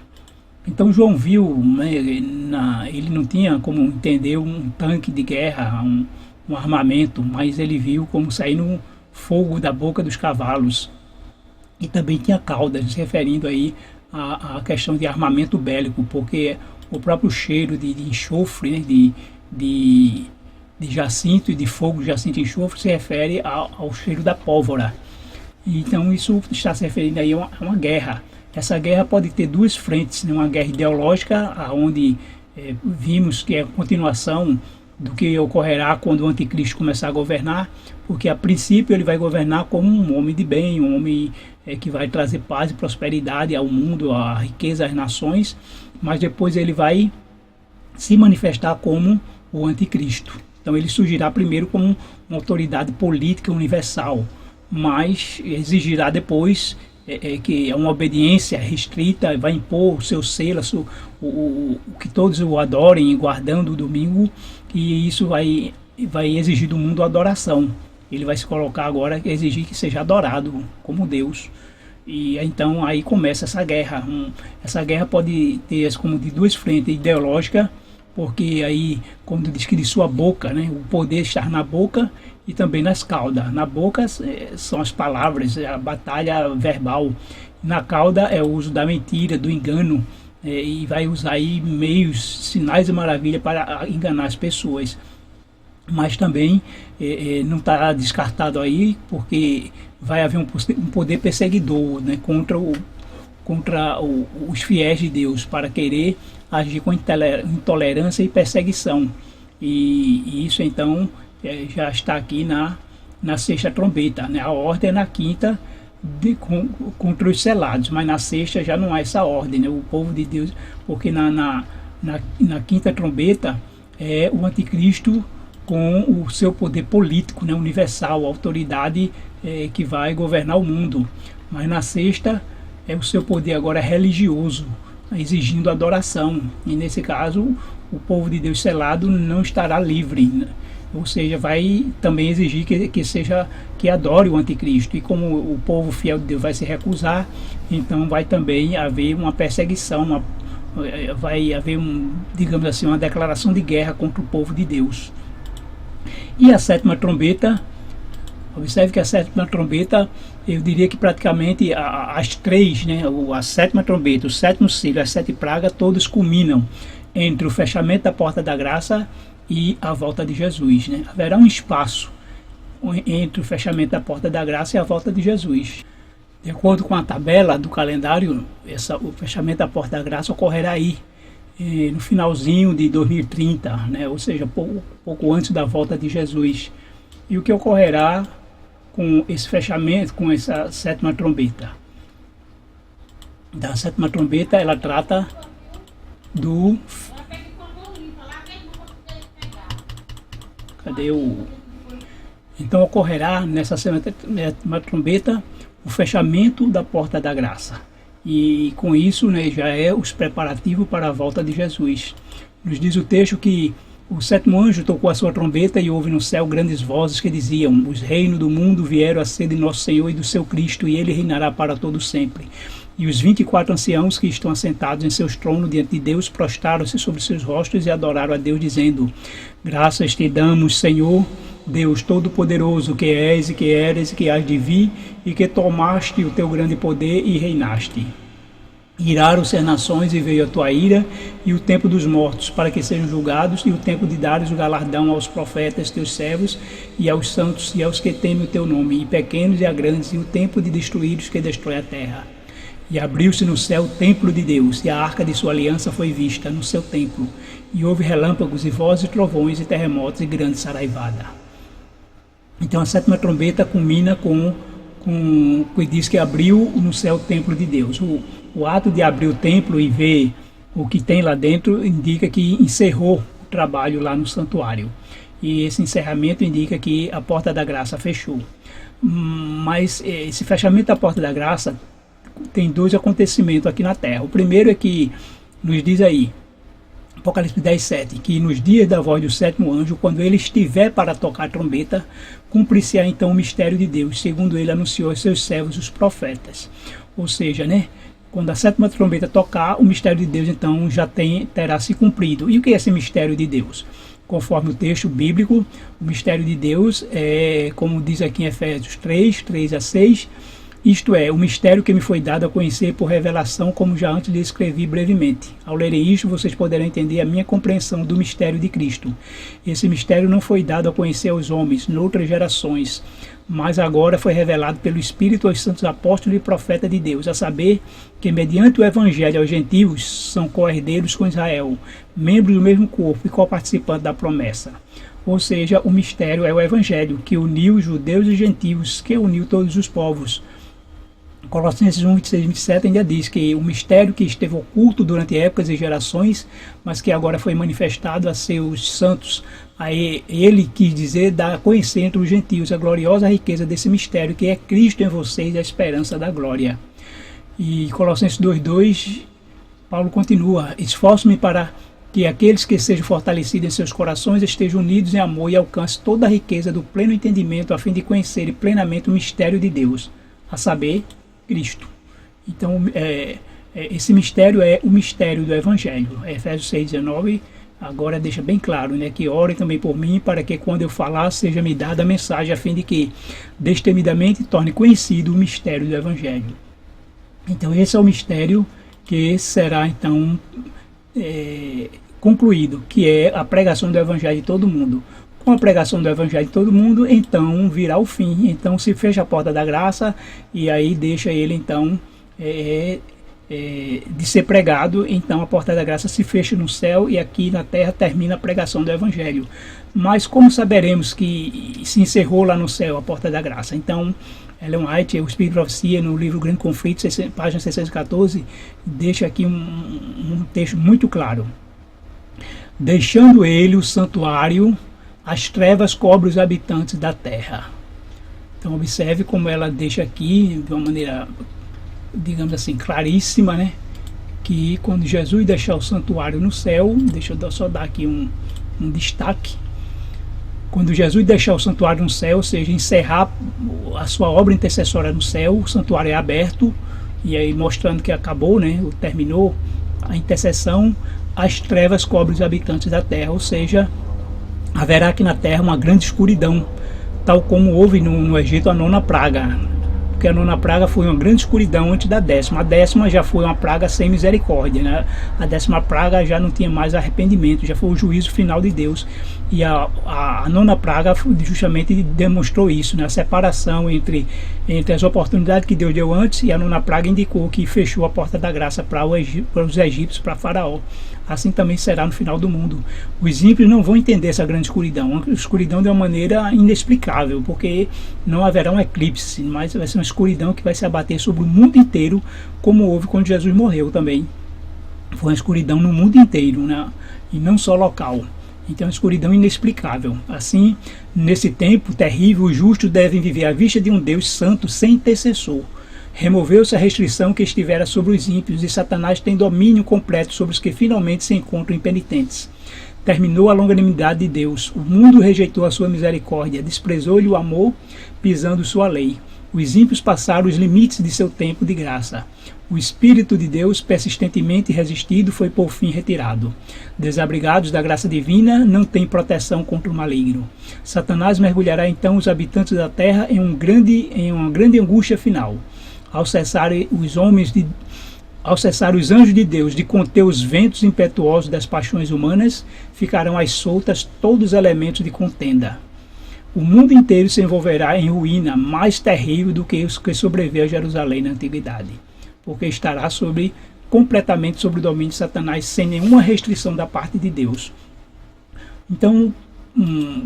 Então João viu, né, ele não tinha como entender um tanque de guerra, um armamento, mas ele viu como saindo fogo da boca dos cavalos. E também tinha caudas, se referindo aí à questão de armamento bélico, porque o próprio cheiro de enxofre, né, de jacinto e de fogo, jacinto e enxofre, se refere ao cheiro da pólvora. Então isso está se referindo aí a uma guerra. Essa guerra pode ter duas frentes, né? Uma guerra ideológica, onde vimos que é a continuação do que ocorrerá quando o anticristo começar a governar, porque a princípio ele vai governar como um homem de bem, um homem que vai trazer paz e prosperidade ao mundo, a riqueza às nações, mas depois ele vai se manifestar como o anticristo. Então ele surgirá primeiro como uma autoridade política universal, mas exigirá depois que é uma obediência restrita, vai impor o seu selo, que todos o adorem, guardando o domingo, e isso vai exigir do mundo a adoração. Ele vai se colocar agora, exigir que seja adorado como Deus. E então aí começa essa guerra. Essa guerra pode ter como de duas frentes, ideológica, porque aí, quando diz que de sua boca, né, o poder está na boca e também nas caudas. Na boca são as palavras, a batalha verbal. Na cauda é o uso da mentira, do engano, e vai usar aí meios, sinais e maravilha para enganar as pessoas. Mas também não está descartado aí, porque vai haver um poder perseguidor, né, contra os fiéis de Deus, para querer agir com intolerância e perseguição. E isso então já está aqui na sexta trombeta, né? A ordem é na quinta contra os selados, mas na sexta já não há essa ordem, né? O povo de Deus, porque na quinta trombeta é o anticristo com o seu poder político, né, universal, a autoridade que vai governar o mundo. Mas na sexta é o seu poder agora religioso, exigindo adoração. E nesse caso, o povo de Deus selado não estará livre, né? Ou seja, vai também exigir que adore o anticristo. E como o povo fiel de Deus vai se recusar, então vai também haver uma perseguição, vai haver digamos assim, uma declaração de guerra contra o povo de Deus. E a sétima trombeta, observe que a sétima trombeta, eu diria que praticamente as três, né, a sétima trombeta, o sétimo selo, as sete pragas, todos culminam entre o fechamento da porta da graça e a volta de Jesus, né? Haverá um espaço entre o fechamento da porta da graça e a volta de Jesus. De acordo com a tabela do calendário, o fechamento da porta da graça ocorrerá aí, no finalzinho de 2030, né? Ou seja, pouco antes da volta de Jesus. E o que ocorrerá com esse fechamento, com essa sétima trombeta? Da sétima trombeta, ela trata do... Cadê o... Então ocorrerá nessa sétima trombeta o fechamento da porta da graça. E com isso, né, já é os preparativos para a volta de Jesus. Nos diz o texto que o sétimo anjo tocou a sua trombeta e houve no céu grandes vozes que diziam: os reinos do mundo vieram a ser de nosso Senhor e do seu Cristo, e ele reinará para todo sempre. E os 24 anciãos que estão assentados em seus tronos diante de Deus prostraram-se sobre seus rostos e adoraram a Deus, dizendo: graças te damos, Senhor, Deus Todo-Poderoso, que és e que eres e que hás de vir, e que tomaste o teu grande poder e reinaste. Iraram-se as nações e veio a tua ira e o tempo dos mortos, para que sejam julgados, e o tempo de dares o galardão aos profetas, teus servos, e aos santos e aos que temem o teu nome, e pequenos e a grandes, e o tempo de destruir os que destroem a terra. E abriu-se no céu o templo de Deus, e a arca de sua aliança foi vista no seu templo, e houve relâmpagos e vozes, trovões e terremotos e grande saraivada. Então a sétima trombeta culmina com que diz que abriu no céu o templo de Deus. O ato de abrir o templo e ver o que tem lá dentro indica que encerrou o trabalho lá no santuário. E esse encerramento indica que a porta da graça fechou. Mas esse fechamento da porta da graça tem dois acontecimentos aqui na Terra. O primeiro é que nos diz aí Apocalipse 10:7, que nos dias da voz do sétimo anjo, quando ele estiver para tocar a trombeta, cumprir-se-á então o mistério de Deus, segundo ele anunciou aos seus servos, os profetas. Ou seja, né, quando a sétima trombeta tocar, o mistério de Deus então já terá se cumprido. E o que é esse mistério de Deus? Conforme o texto bíblico, o mistério de Deus é, como diz aqui em Efésios 3:3-6, isto é, o mistério que me foi dado a conhecer por revelação, como já antes lhe escrevi brevemente. Ao lerem isto, vocês poderão entender a minha compreensão do mistério de Cristo. Esse mistério não foi dado a conhecer aos homens, noutras gerações, mas agora foi revelado pelo Espírito aos santos apóstolos e profetas de Deus, a saber que, mediante o Evangelho aos gentios, são co-herdeiros com Israel, membros do mesmo corpo e co-participantes da promessa. Ou seja, o mistério é o Evangelho, que uniu os judeus e os gentios, que uniu todos os povos. Colossenses 1:26-27 ainda diz que o mistério que esteve oculto durante épocas e gerações, mas que agora foi manifestado a seus santos, a ele quis dizer, dar a conhecer entre os gentios a gloriosa riqueza desse mistério, que é Cristo em vocês, a esperança da glória. E Colossenses 2:2, Paulo continua: esforço-me para que aqueles que sejam fortalecidos em seus corações estejam unidos em amor e alcancem toda a riqueza do pleno entendimento, a fim de conhecerem plenamente o mistério de Deus, a saber, Cristo. Então, esse mistério é o mistério do Evangelho. Efésios 6:19 agora deixa bem claro, né, que orem também por mim, para que quando eu falar seja me dada a mensagem, a fim de que destemidamente torne conhecido o mistério do Evangelho. Então, esse é o mistério que será então concluído, que é a pregação do Evangelho de todo mundo. Com a pregação do Evangelho de todo mundo, então virá o fim. Então se fecha a porta da graça e aí deixa ele então de ser pregado. Então a porta da graça se fecha no céu e aqui na terra termina a pregação do Evangelho. Mas como saberemos que se encerrou lá no céu a porta da graça? Então Ellen White, o Espírito de Profecia, no livro Grande Conflito, página 614, deixa aqui um texto muito claro. Deixando ele o santuário, as trevas cobrem os habitantes da terra. Então observe como ela deixa aqui, de uma maneira, digamos assim, claríssima, né? Que quando Jesus deixar o santuário no céu, deixa eu só dar aqui um destaque. Quando Jesus deixar o santuário no céu, ou seja, encerrar a sua obra intercessória no céu, o santuário é aberto, e aí mostrando que acabou, né? Terminou a intercessão, as trevas cobrem os habitantes da terra, ou seja, haverá aqui na terra uma grande escuridão, tal como houve no Egito a nona praga, porque a nona praga foi uma grande escuridão antes da décima. A décima já foi uma praga sem misericórdia, né? A décima praga já não tinha mais arrependimento, já foi o juízo final de Deus. E a nona praga justamente demonstrou isso, né? A separação entre as oportunidades que Deus deu antes, e a nona praga indicou que fechou a porta da graça para os egípcios, para Faraó. Assim também será no final do mundo. Os ímpios não vão entender essa grande escuridão, uma escuridão de uma maneira inexplicável, porque não haverá um eclipse, mas vai ser uma escuridão que vai se abater sobre o mundo inteiro, como houve quando Jesus morreu também. Foi uma escuridão no mundo inteiro, né? E não só local. Então, uma escuridão inexplicável. Assim, nesse tempo terrível, os justos devem viver à vista de um Deus santo sem intercessor. Removeu-se a restrição que estivera sobre os ímpios, e Satanás tem domínio completo sobre os que finalmente se encontram impenitentes. Terminou a longanimidade de Deus. O mundo rejeitou a sua misericórdia, desprezou-lhe o amor, pisando sua lei. Os ímpios passaram os limites de seu tempo de graça. O Espírito de Deus, persistentemente resistido, foi por fim retirado. Desabrigados da graça divina, não têm proteção contra o maligno. Satanás mergulhará então os habitantes da terra em uma grande angústia final. Ao cessar os anjos de Deus de conter os ventos impetuosos das paixões humanas, ficarão às soltas todos os elementos de contenda. O mundo inteiro se envolverá em ruína mais terrível do que os que sobreveio a Jerusalém na antiguidade, porque estará completamente sob o domínio de Satanás, sem nenhuma restrição da parte de Deus. Então,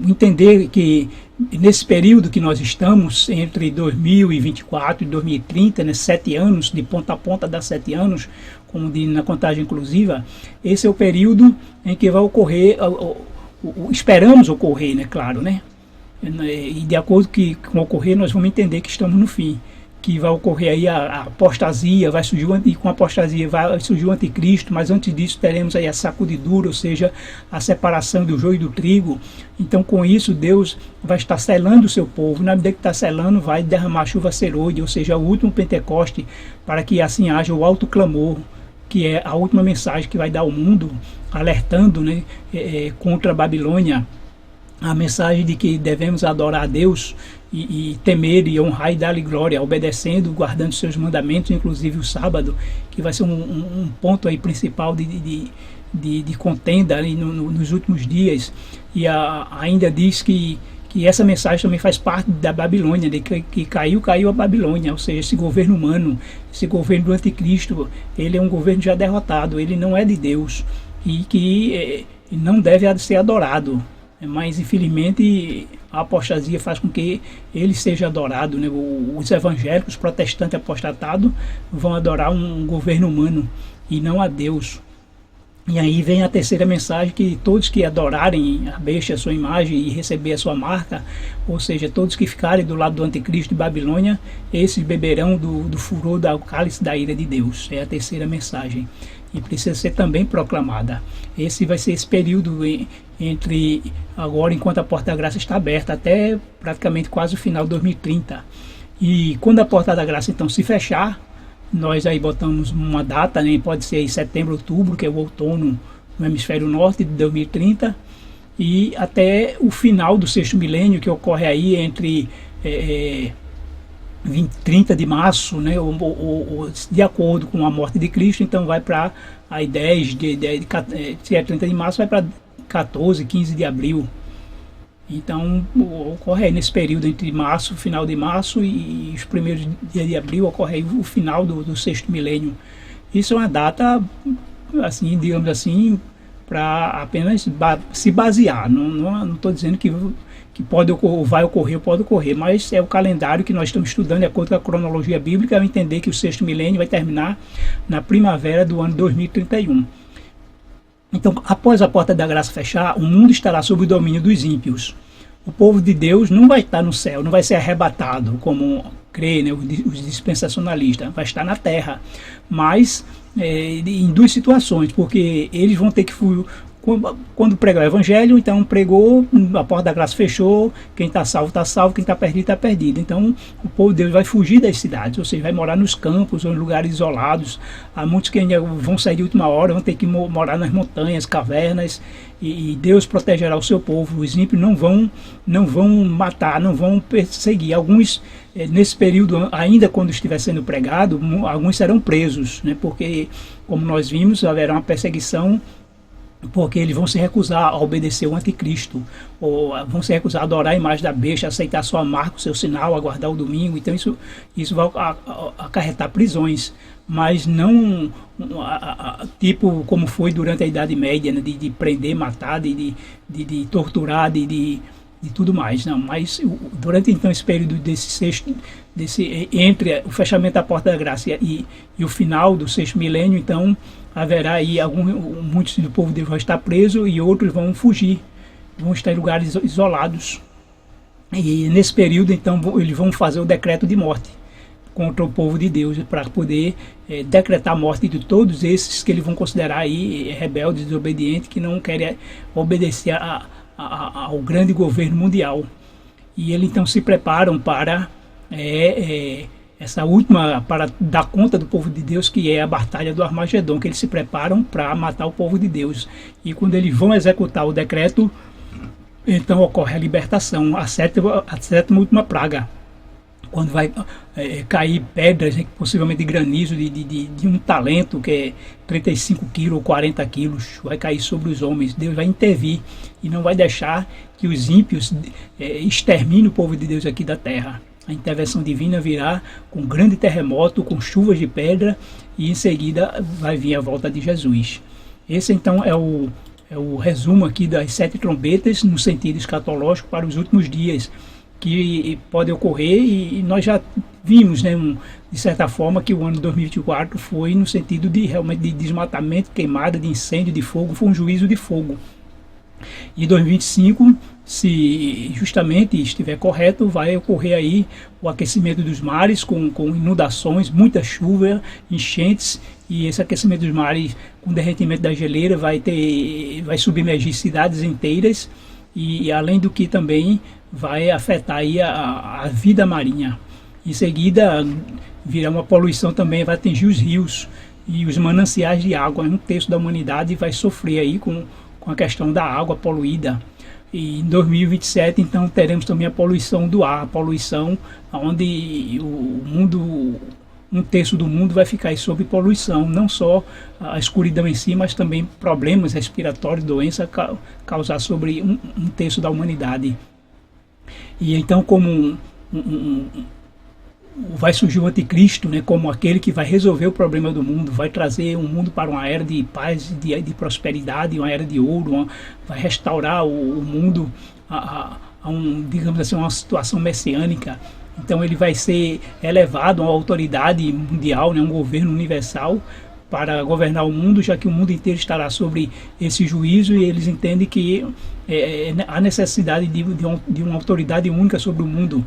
entender que nesse período que nós estamos, entre 2024 e 2030, né, 7 anos, de ponta a ponta dá 7 anos, como diz na contagem inclusiva, esse é o período em que vai ocorrer, esperamos ocorrer, né, claro, né? E de acordo com ocorrer, nós vamos entender que estamos no fim. que vai ocorrer aí a apostasia, vai surgir e com a apostasia vai surgir o anticristo, mas antes disso teremos aí a sacudidura, ou seja, a separação do joio e do trigo. Então com isso Deus vai estar selando o seu povo, na medida que está selando vai derramar chuva seroide, ou seja, o último Pentecoste, para que assim haja o alto clamor, que é a última mensagem que vai dar ao mundo, alertando, né, contra a Babilônia, a mensagem de que devemos adorar a Deus e temer e honrar e dar-lhe glória, obedecendo, guardando seus mandamentos, inclusive o sábado, que vai ser um ponto aí principal de contenda aí nos últimos dias. E ainda diz que essa mensagem também faz parte da Babilônia, de que caiu a Babilônia, ou seja, esse governo humano, esse governo do anticristo, ele é um governo já derrotado, ele não é de Deus e que não deve ser adorado. Mas infelizmente a apostasia faz com que ele seja adorado, né? Os evangélicos, os protestantes apostatados vão adorar um governo humano e não a Deus. E aí vem a terceira mensagem, que todos que adorarem a besta, a sua imagem e receber a sua marca, ou seja, todos que ficarem do lado do anticristo de Babilônia, esses beberão do furor do cálice da ira de Deus. É a terceira mensagem. E precisa ser também proclamada. Esse vai ser esse período entre agora, enquanto a Porta da Graça está aberta, até praticamente quase o final de 2030. E quando a Porta da Graça então se fechar, nós aí botamos uma data, né, pode ser em setembro, outubro, que é o outono no hemisfério norte de 2030, e até o final do sexto milênio, que ocorre aí entre 30 de março, né, ou de acordo com a morte de Cristo, então vai para aí 10, se é 30 de março, vai para 14, 15 de abril. Então ocorre aí nesse período entre março, final de março e os primeiros dias de abril, ocorre aí o final do sexto milênio. Isso é uma data, assim, digamos assim, para apenas se basear. Não estou dizendo que pode ocorrer, vai ocorrer ou pode ocorrer, mas é o calendário que nós estamos estudando de acordo com a cronologia bíblica, ao entender que o sexto milênio vai terminar na primavera do ano 2031. Então, após a Porta da Graça fechar, o mundo estará sob o domínio dos ímpios. O povo de Deus não vai estar no céu, não vai ser arrebatado, como crê, né, os dispensacionalistas, vai estar na terra. Mas em duas situações, porque eles vão ter que quando pregar o evangelho, então pregou, a Porta da Graça fechou, quem está salvo, quem está perdido está perdido. Então o povo de Deus vai fugir das cidades, ou seja, vai morar nos campos ou em lugares isolados. Há muitos que ainda vão sair de última hora, vão ter que morar nas montanhas, cavernas, e Deus protegerá o seu povo. Os ímpios não vão matar, não vão perseguir. Alguns, nesse período, ainda quando estiver sendo pregado, alguns serão presos, né? Porque, como nós vimos, haverá uma perseguição, porque eles vão se recusar a obedecer o anticristo, ou vão se recusar a adorar a imagem da besta, aceitar sua marca, o seu sinal, aguardar o domingo. Então isso vai acarretar prisões, mas não tipo como foi durante a Idade Média, né, de prender, matar, de torturar, de tudo mais. Não, mas durante então esse período entre o fechamento da Porta da Graça e o final do sexto milênio, então haverá aí muitos do povo de Deus vão estar presos e outros vão fugir, vão estar em lugares isolados. E nesse período, então, eles vão fazer o decreto de morte contra o povo de Deus, para poder decretar a morte de todos esses que eles vão considerar aí rebeldes, desobedientes, que não querem obedecer ao grande governo mundial. E eles então se preparam para essa última, para dar conta do povo de Deus, que é a batalha do Armagedon, que eles se preparam para matar o povo de Deus. E quando eles vão executar o decreto, então ocorre a libertação, a sétima última praga, quando vai cair pedras, né, possivelmente de granizo de um talento, que é 35 quilos ou 40 quilos, vai cair sobre os homens. Deus vai intervir e não vai deixar que os ímpios exterminem o povo de Deus aqui da terra. A intervenção divina virá com um grande terremoto, com chuvas de pedra, e em seguida vai vir a volta de Jesus. Esse então é o resumo aqui das 7 trombetas no sentido escatológico para os últimos dias, que pode ocorrer, e nós já vimos, né, de certa forma, que o ano 2024 foi no sentido de realmente de desmatamento, queimada, de incêndio, de fogo, foi um juízo de fogo. E 2025, se justamente estiver correto, vai ocorrer aí o aquecimento dos mares com inundações, muita chuva, enchentes, e esse aquecimento dos mares com derretimento da geleira vai submergir cidades inteiras e além do que também vai afetar aí a vida marinha. Em seguida, virá uma poluição também, vai atingir os rios e os mananciais de água. Um terço da humanidade vai sofrer aí com a questão da água poluída. E em 2027, então, teremos também a poluição do ar, a poluição onde o mundo, um terço do mundo vai ficar sob poluição, não só a escuridão em si, mas também problemas respiratórios, doenças causar sobre um terço da humanidade. E então, como vai surgir o anticristo, né, como aquele que vai resolver o problema do mundo, vai trazer um mundo para uma era de paz, de prosperidade, uma era de ouro, vai restaurar o mundo a digamos assim, uma situação messiânica. Então ele vai ser elevado a uma autoridade mundial, né, um governo universal para governar o mundo, já que o mundo inteiro estará sobre esse juízo e eles entendem que há necessidade de uma autoridade única sobre o mundo.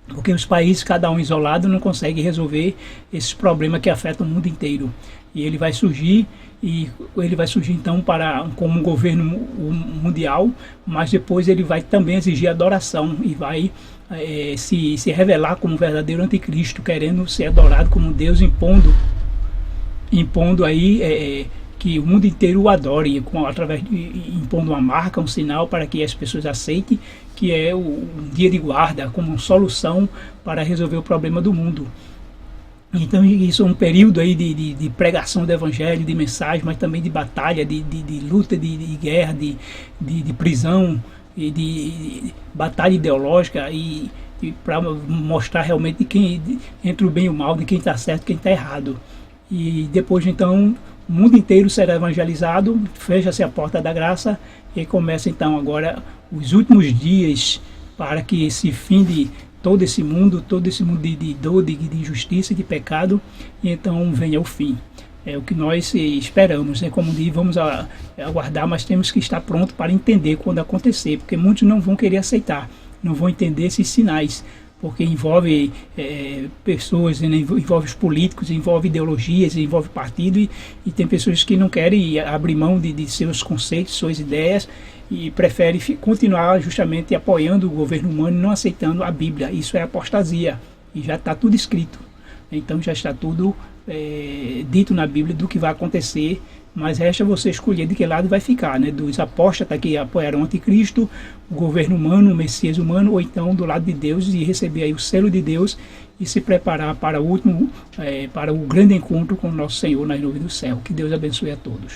Porque os países, cada um isolado, não consegue resolver esses problemas que afetam o mundo inteiro. E ele vai surgir então como um governo mundial, mas depois ele vai também exigir adoração e vai se revelar como um verdadeiro anticristo, querendo ser adorado como Deus, impondo aí que o mundo inteiro o adore, impondo uma marca, um sinal para que as pessoas aceitem que é o dia de guarda como uma solução para resolver o problema do mundo. Então isso é um período aí de pregação do evangelho, de mensagem, mas também de batalha, de luta, de guerra, de prisão, e de batalha ideológica e para mostrar realmente entre o bem e o mal, de quem está certo e quem está errado. E depois então o mundo inteiro será evangelizado, fecha-se a porta da graça e começa então agora os últimos dias para que esse fim de todo esse mundo de dor, de injustiça e de pecado, e então venha o fim. É o que nós esperamos, né? Como diz, vamos aguardar, mas temos que estar pronto para entender quando acontecer, porque muitos não vão querer aceitar, não vão entender esses sinais, porque envolve pessoas, envolve os políticos, envolve ideologias, envolve partido, e tem pessoas que não querem abrir mão de seus conceitos, suas ideias, e preferem continuar justamente apoiando o governo humano e não aceitando a Bíblia. Isso é apostasia, e já está tudo escrito. Então já está tudo dito na Bíblia do que vai acontecer, mas resta você escolher de que lado vai ficar, né? Dos apóstatas que apoiaram o anticristo, o governo humano, o Messias humano, ou então do lado de Deus e receber aí o selo de Deus e se preparar para o último, para o grande encontro com o nosso Senhor nas nuvens do céu. Que Deus abençoe a todos.